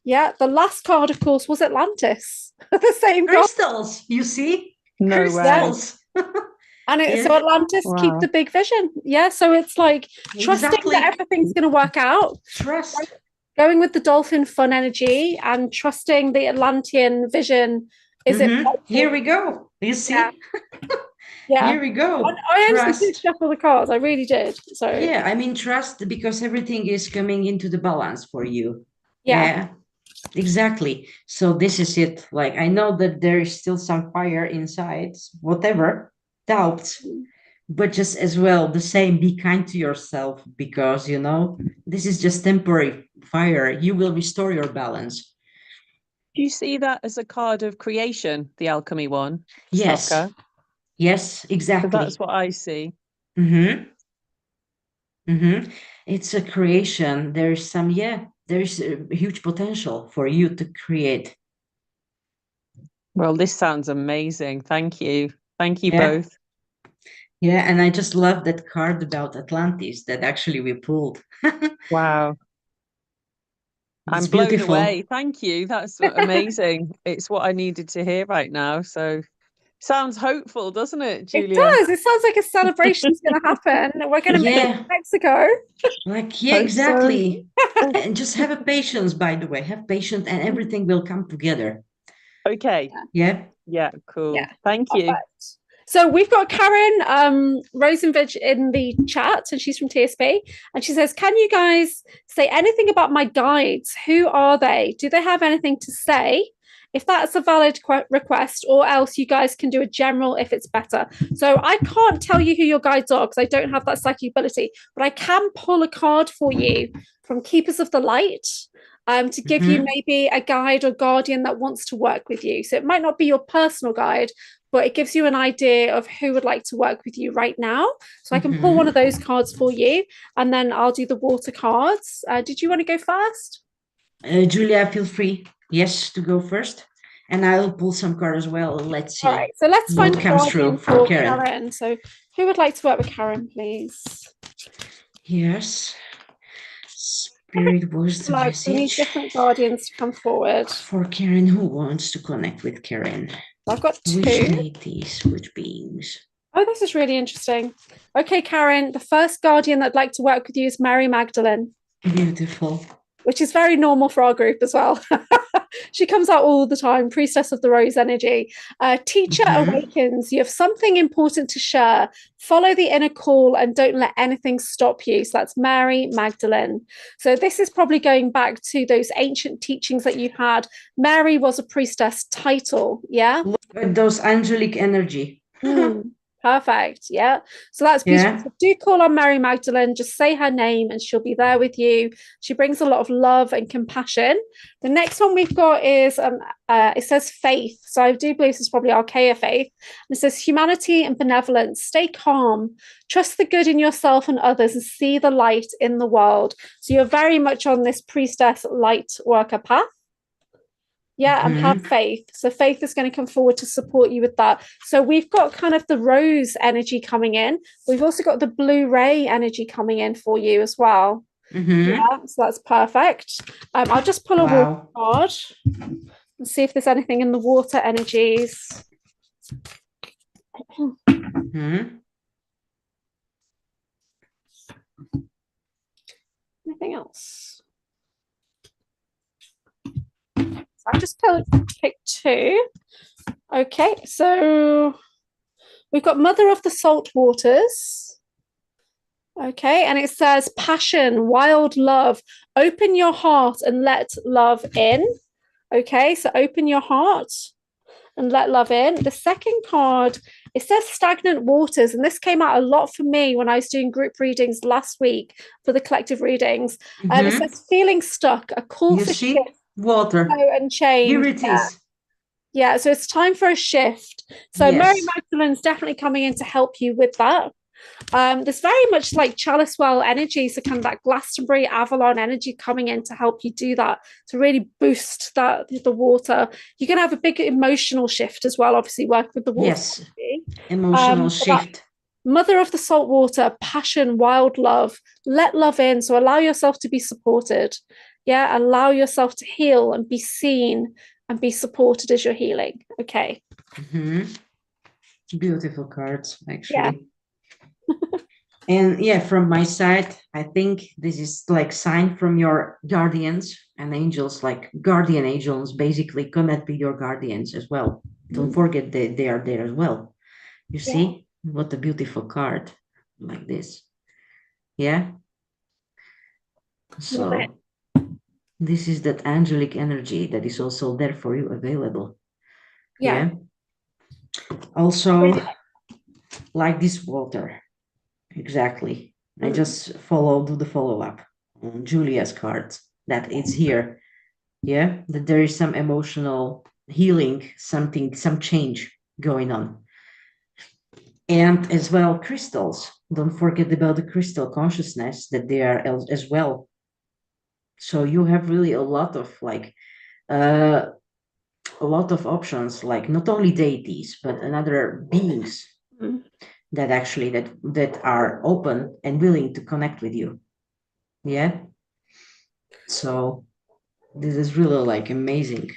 Yeah, the last card, of course, was Atlantis. The same
crystals, you see?
No
crystals.
And so Atlantis, keep the big vision. Yeah, so it's like trusting that everything's going to work out.
Trust.
Going with the dolphin fun energy and trusting the Atlantean vision. Is it?
Here we go. You see?
Yeah.
Here we go.
I honestly did
Trust.
shuffle the cards. I really did. So
Yeah, I mean, trust because everything is coming into the balance for you.
yeah.
Exactly. So this is it. Like, I know that there is still some fire inside, whatever, doubts, but just as well, the same, be kind to yourself because, this is just temporary fire. You will restore your balance.
Do you see that as a card of creation, the alchemy one?
Yes.
Slavka?
Yes, exactly.
That's what I see.
Mm-hmm. Mm-hmm. It's a creation. There's a huge potential for you to create.
Well, this sounds amazing. Thank you. Thank you
Yeah.
both.
Yeah, and I just love that card about Atlantis that actually we pulled.
Wow. I'm
It's
blown
beautiful.
away. Thank you. That's amazing. It's what I needed to hear right now. So sounds hopeful, doesn't it, Julia?
It does. It sounds like a celebration's going to happen. We're going to make it to Mexico.
Like, yeah,
Hope
exactly. And just have a patience, by the way. Have patience and everything will come together.
Okay.
Yeah.
Yeah, cool.
Yeah.
Thank you.
Perfect. So we've got Karen Rosenvig in the chat, and she's from TSP, and she says, can you guys say anything about my guides? Who are they? Do they have anything to say? If that's a valid request, or else you guys can do a general if it's better. So I can't tell you who your guides are because I don't have that psychic ability, but I can pull a card for you from Keepers of the Light to give you maybe a guide or guardian that wants to work with you. So it might not be your personal guide, but it gives you an idea of who would like to work with you right now. So I can pull one of those cards for you, and then I'll do the water cards. Did you want to go first?
Julia, feel free, yes, to go first. And I'll pull some cards as well. Let's see.
All right, so let's find
what comes through
for
Karen.
Karen. So who would like to work with Karen, please?
Yes. Spirit was the
We need
message
different guardians to come forward.
for Karen. Who wants to connect with Karen?
I've got two.
Which deities, which beings?
Oh, this is really interesting. Okay, Karen, the first guardian that'd like to work with you is Mary Magdalene.
Beautiful.
Which is very normal for our group as well. She comes out all the time, priestess of the rose energy. Teacher awakens. You have something important to share. Follow the inner call and don't let anything stop you. So that's Mary Magdalene. So this is probably going back to those ancient teachings that you had. Mary was a priestess title. Yeah.
Look at those angelic energy.
Perfect. Yeah. So that's beautiful. Yeah. So do call on Mary Magdalene, just say her name and she'll be there with you. She brings a lot of love and compassion. The next one we've got is it says faith. So I do believe this is probably Archaea faith. And it says humanity and benevolence. Stay calm. Trust the good in yourself and others and see the light in the world. So you're very much on this priestess light worker path. Yeah, and have faith. So faith is going to come forward to support you with that. So we've got kind of the rose energy coming in. We've also got the blue ray energy coming in for you as well. Yeah, so that's perfect. I'll just pull a water card and see if there's anything in the water energies. Anything else? I just picked two. Okay, so we've got Mother of the Salt Waters. Okay, and it says passion, wild love. Open your heart and let love in. Okay, so open your heart and let love in. The second card, it says stagnant waters, and this came out a lot for me when I was doing group readings last week for the collective readings. It says feeling stuck, a call for shift.
Water
and change.
Here it is.
Yeah, so it's time for a shift. So Mary Magdalene's definitely coming in to help you with that. There's very much like Chalice Well energy, so kind of that Glastonbury Avalon energy coming in to help you do that, to really boost the water. You're going to have a big emotional shift as well, obviously, work with the water.
Yes, emotional shift.
Mother of the salt water, passion, wild love. Let love in, so allow yourself to be supported. Yeah, allow yourself to heal and be seen and be supported as you're healing. Okay.
Beautiful cards, actually. Yeah. And from my side, I think this is like sign from your guardians and angels, like guardian angels, basically connect with your guardians as well. Don't forget that they are there as well. You see, What a beautiful card, like this. Yeah.
Love it.
So this is that angelic energy that is also there for you, available.
Yeah.
Also, like this water. Exactly. I just do the follow-up on Julia's cards, that it's here. Yeah, that there is some emotional healing, something, some change going on. And as well, crystals. Don't forget about the crystal consciousness, that they are as well. So you have really a lot of a lot of options, like not only deities, but another beings that actually that are open and willing to connect with you. Yeah. So this is really like amazing.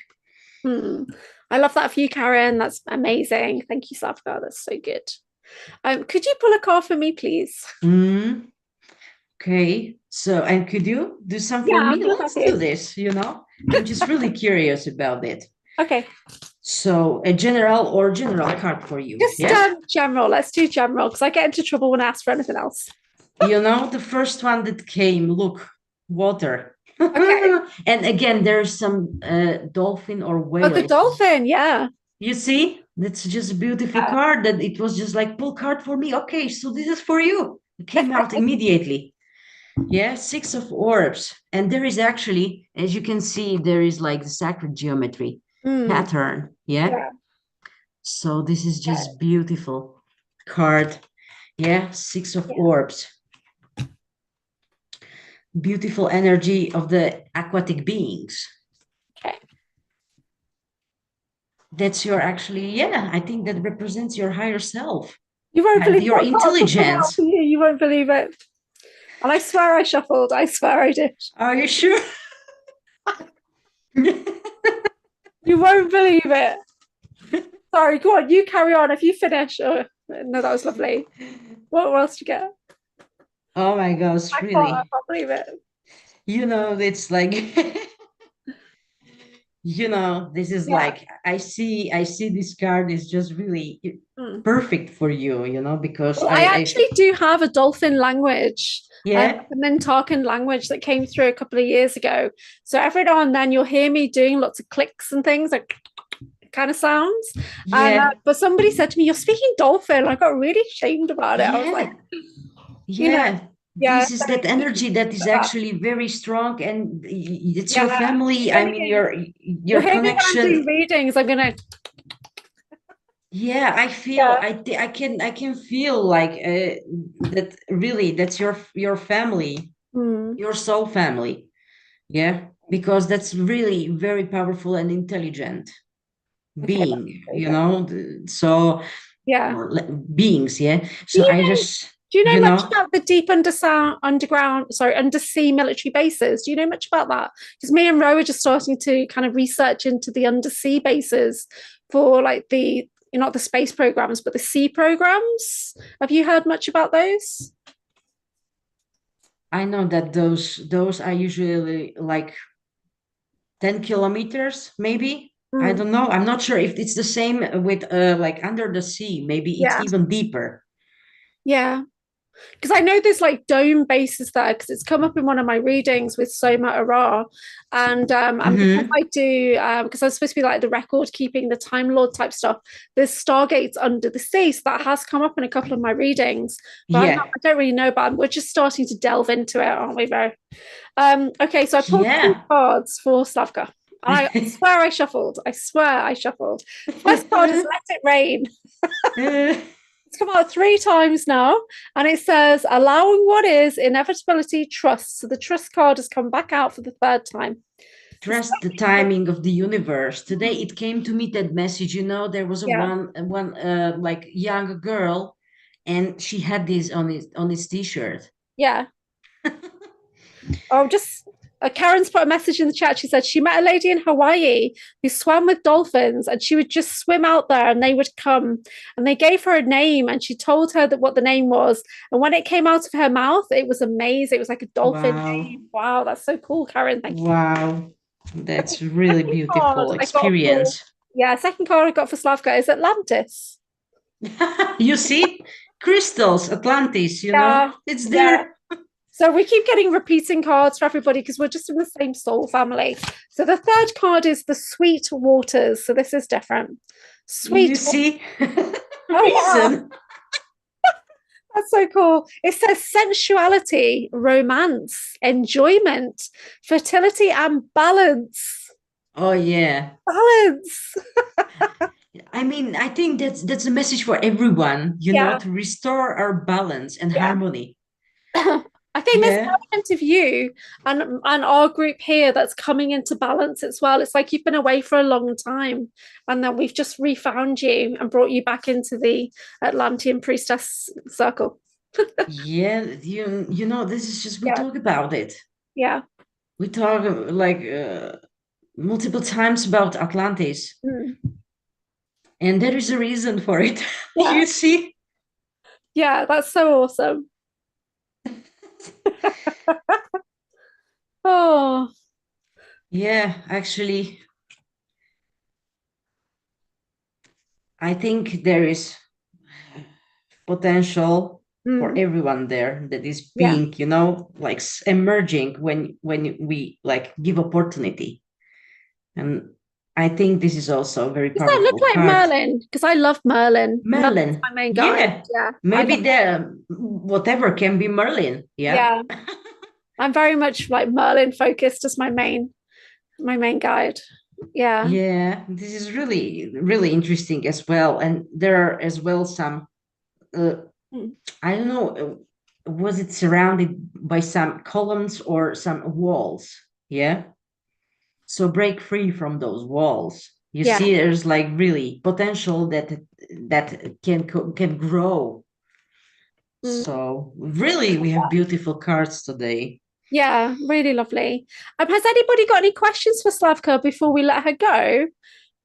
I love that for you, Karen. That's amazing. Thank you, Slavka. That's so good. Could you pull a card for me, please?
Okay. So, and could you do some for
Yeah,
me? Let's do this, I'm just really curious about it.
Okay.
So a general card for you.
Just general. Let's do general, because I get into trouble when I ask for anything else.
The first one that came, look, water.
Okay.
And again, there's some dolphin or whale.
Oh, the dolphin, yeah.
You see, that's just a beautiful card, that it was just like, pull card for me. Okay, so this is for you. It came out immediately. Yeah, 6 of orbs. And there is actually, as you can see, there is like the sacred geometry pattern. Yeah. So this is just beautiful card. Yeah, 6 of orbs. Beautiful energy of the aquatic beings.
Okay.
That's your I think that represents your higher self.
You won't believe
your intelligence.
You won't believe it. And I swear I shuffled. I swear I did.
Are you sure?
You won't believe it. Sorry, go on. You carry on. If you finish. No, that was lovely. What else did you get?
Oh my gosh, really?
I can't believe it.
It's like, this is like, I see this card is just really perfect for you, because
I actually do have a dolphin language.
Yeah.
A Mintarkan language that came through a couple of years ago. So every now and then you'll hear me doing lots of clicks and things, like kind of sounds.
Yeah.
But somebody said to me, "You're speaking dolphin." I got really ashamed about it.
Yeah.
I was like,
This is that energy that is actually very strong, and it's your family. I mean, your connection.
When I'm doing readings, I'm gonna.
Yeah, I feel I can feel like that. Really, that's your family, your soul family. Yeah, because that's really very powerful and intelligent being. So beings. Yeah. So
Do you know much about the deep undersea military bases? Do you know much about that? Because me and Ro are just starting to kind of research into the undersea bases for like not the space programs, but the sea programs. Have you heard much about those?
I know that those are usually like 10 kilometers, maybe. I don't know. I'm not sure if it's the same with like under the sea. Maybe it's even deeper.
Yeah. Because I know there's like dome bases there, because it's come up in one of my readings with Soma Ara, and because I do, because I'm supposed to be like the record keeping, the Time Lord type stuff, there's stargates under the sea, so that has come up in a couple of my readings, but I don't really know, but we're just starting to delve into it, aren't we, Ro? Okay, so I pulled 2 cards for Slavka. I swear I shuffled. First card is Let It Rain. It's come out 3 times now, and it says allowing what is, inevitability, trust. So the trust card has come back out for the 3rd time.
Trust the timing of the universe. Today it came to me, that message, there was one like young girl, and she had this on his t-shirt.
Yeah. Karen's put a message in the chat. She said she met a lady in Hawaii who swam with dolphins, and she would just swim out there and they would come, and they gave her a name, and she told her what the name was. And when it came out of her mouth, it was amazing. It was like a dolphin name. Wow, that's so cool, Karen. Thank you.
Wow, that's really beautiful experience.
Second card I got for Slavka is Atlantis.
You see, crystals, Atlantis, you
Yeah,
know, it's
yeah.
there.
So we keep getting repeating cards for everybody because we're just in the same soul family. So the third card is the sweet waters. So this is different.
You
Sweet.
see,
Oh, yeah.
reason.
That's so cool. It says sensuality, romance, enjoyment, fertility, and balance.
Oh yeah.
Balance.
I mean, I think that's a message for everyone, you know,
Yeah.
to restore our balance and
Yeah.
harmony.
I think there's an
Yeah.
element of you and our group here that's coming into balance as well. It's like you've been away for a long time and that we've just refound you and brought you back into the Atlantean priestess circle.
Yeah, you know, this is just we
Yeah.
talk about it.
Yeah.
We talk like multiple times about Atlantis,
Mm.
and there is a reason for it.
Yeah.
You see?
Yeah, that's so awesome. Oh,
Yeah, actually, I think there is potential for
mm.
everyone there that is
Yeah.
being, you know, like emerging when we like give opportunity. And I think this is also a very
Does that look
powerful
like
card.
Merlin? Because I love Merlin. Merlin's
Merlin.
my main guy.
Yeah.
Yeah.
Maybe the whatever can be Merlin. Yeah.
Yeah. I'm very much like Merlin focused as my main guide. Yeah.
Yeah. This is really, really interesting as well. And there are as well some
Mm.
I don't know, was it surrounded by some columns or some walls? Yeah. So break free from those walls. You
Yeah.
see, there's like really potential that can grow.
Mm.
So really, we have beautiful cards today.
Yeah, really lovely. Has anybody got any questions for Slavka before we let her go?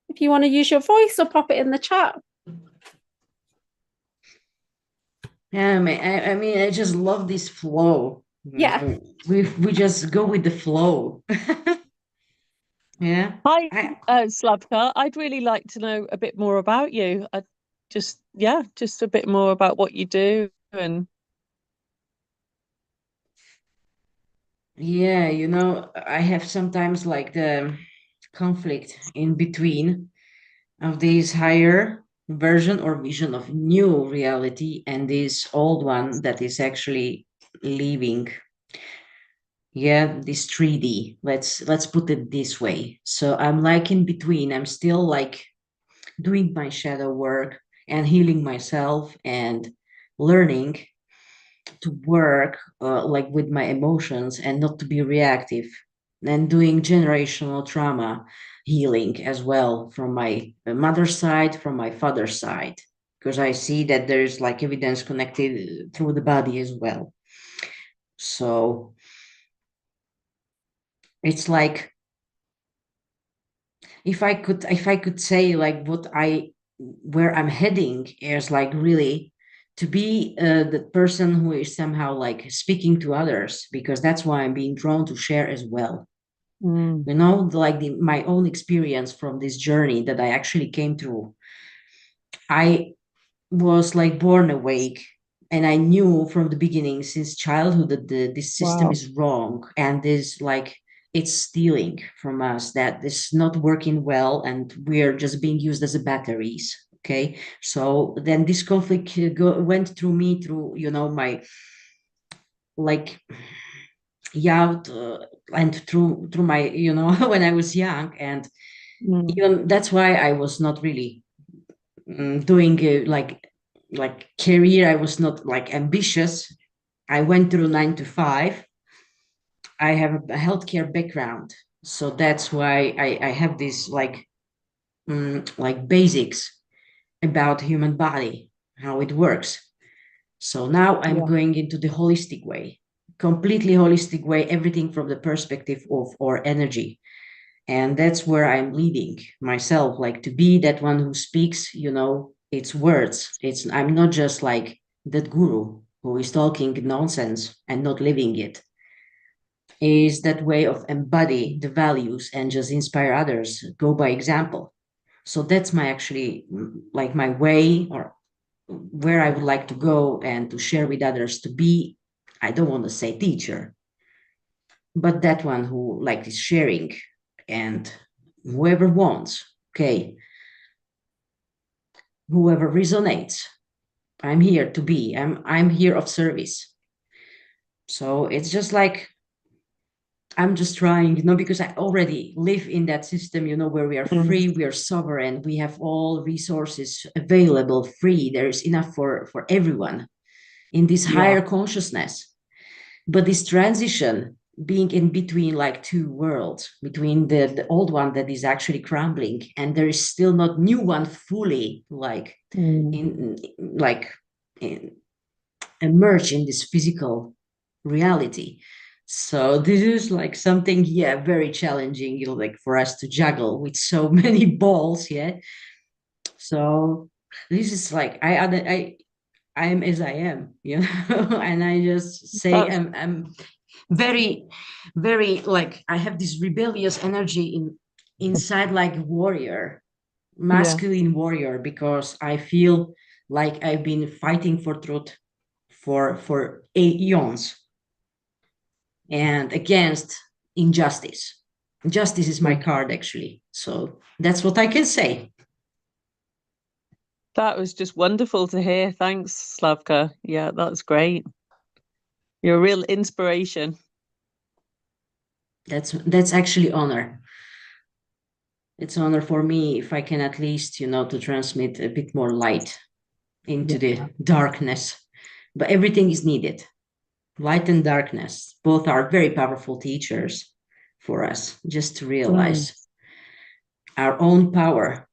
If you want to use your voice or pop it in the chat.
Yeah, I mean, I just love this flow.
Yeah.
We just go with the flow. Yeah.
Hi, Slavka. I'd really like to know a bit more about you. Just a bit more about what you do and
Yeah, you know, I have sometimes like the conflict in between of this higher version or vision of new reality and this old one that is actually living. Yeah, this 3D. Let's put it this way. So I'm like in between. I'm still like doing my shadow work and healing myself and learning to work like with my emotions and not to be reactive and doing generational trauma healing as well from my mother's side, from my father's side, because I see that there's like evidence connected through the body as well. So it's like if I could say like what I where I'm heading is like really to be the person who is somehow like speaking to others because that's why I'm being drawn to share as well. You know, like my own experience from this journey that I actually came through. I was like born awake and I knew from the beginning since childhood that this system
wow.
is wrong and this like it's stealing from us, that this is not working well and we're just being used as a batteries. Okay, so then this conflict went through me through, you know, my like yeah and through my, you know, when I was young. And even that's why I was not really doing like career. I was not like ambitious. I went through 9 to 5. I have a healthcare background, so that's why I have this like basics about human body, how it works. So now I'm
Yeah.
going into the holistic way, completely holistic way, everything from the perspective of our energy. And that's where I'm leading myself, like to be that one who speaks, you know, it's words. It's I'm not just like that guru who is talking nonsense and not living it. Is that way of embody the values and just inspire others, go by example. So that's my actually like my way or where I would like to go and to share with others, to be, I don't want to say teacher, but that one who like is sharing, and whoever wants, okay, whoever resonates, I'm here to be, I'm here of service. So it's just like, I'm just trying, because I already live in that system, where we are free, we are sovereign, we have all resources available, free. There is enough for everyone in this higher consciousness. But this transition, being in between like two worlds, between the old one that is actually crumbling, and there is still not new one fully like emerge in this physical reality. So this is like something, very challenging, like for us to juggle with so many balls. So this is like, I am as I am, and I just say I'm very, very, like, I have this rebellious energy inside, like warrior, masculine warrior, because I feel like I've been fighting for truth for eons, and against injustice. Justice is my card, actually. So that's what I can say.
That was just wonderful to hear. Thanks, Slavka. Yeah, that's great. You're a real inspiration.
That's actually honor. It's honor for me if I can at least, to transmit a bit more light into the darkness. But everything is needed. Light and darkness, both are very powerful teachers for us, just to realize our own power,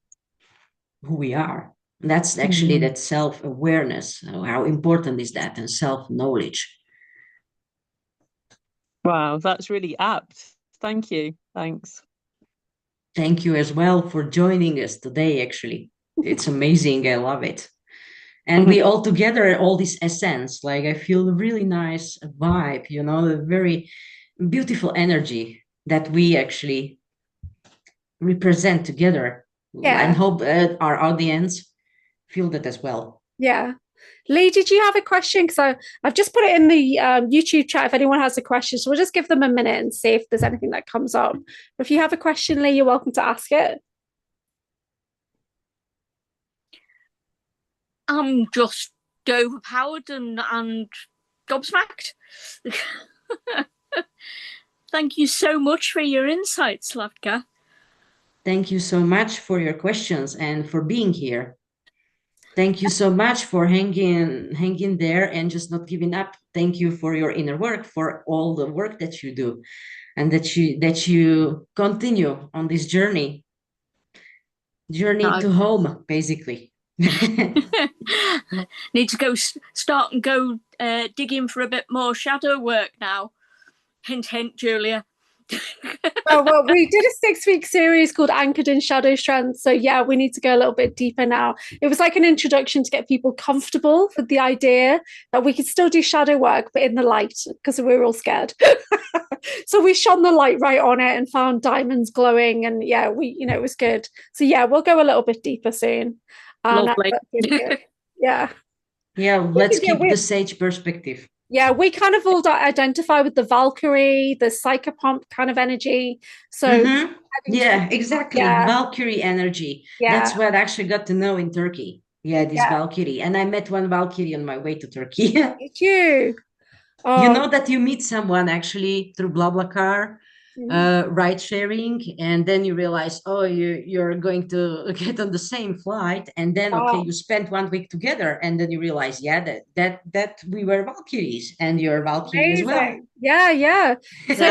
who we are. That's actually that self-awareness. How important is that? And self-knowledge.
Wow, that's really apt. Thank you. Thanks.
Thank you as well for joining us today, actually. It's amazing. I love it. And we all together, all this essence, like I feel a really nice vibe, a very beautiful energy that we actually represent together. And hope our audience feel that as well.
Yeah. Lee, did you have a question? Because I've just put it in the YouTube chat if anyone has a question. So we'll just give them a minute and see if there's anything that comes up. If you have a question, Lee, you're welcome to ask it.
I'm just overpowered and gobsmacked. Thank you so much for your insights, Slavka.
Thank you so much for your questions and for being here. Thank you so much for hanging there and just not giving up. Thank you for your inner work, for all the work that you do, and that you continue on this journey to home, basically.
Need to go start and go digging for a bit more shadow work now. Hint, hint, Julia.
Oh, well, we did a 6-week series called Anchored in Shadow Strength. So yeah, we need to go a little bit deeper now. It was like an introduction to get people comfortable with the idea that we could still do shadow work, but in the light, because we were all scared. So we shone the light right on it and found diamonds glowing. And yeah, it was good. So yeah, we'll go a little bit deeper soon.
Lovely.
Yeah.
Yeah, let's keep the sage perspective.
Yeah, we kind of all identify with the Valkyrie, the psychopomp kind of energy. So
yeah, exactly. Yeah. Valkyrie energy.
Yeah.
That's what I actually got to know in Turkey. Yeah, this Valkyrie. And I met one Valkyrie on my way to Turkey.
Did you?
Oh. You know that you meet someone actually through BlaBlaCar, ride sharing, and then you realize, oh, you're going to get on the same flight, and then you spent 1 week together, and then you realize, that we were Valkyries, and you're Valkyrie as well.
Yeah. So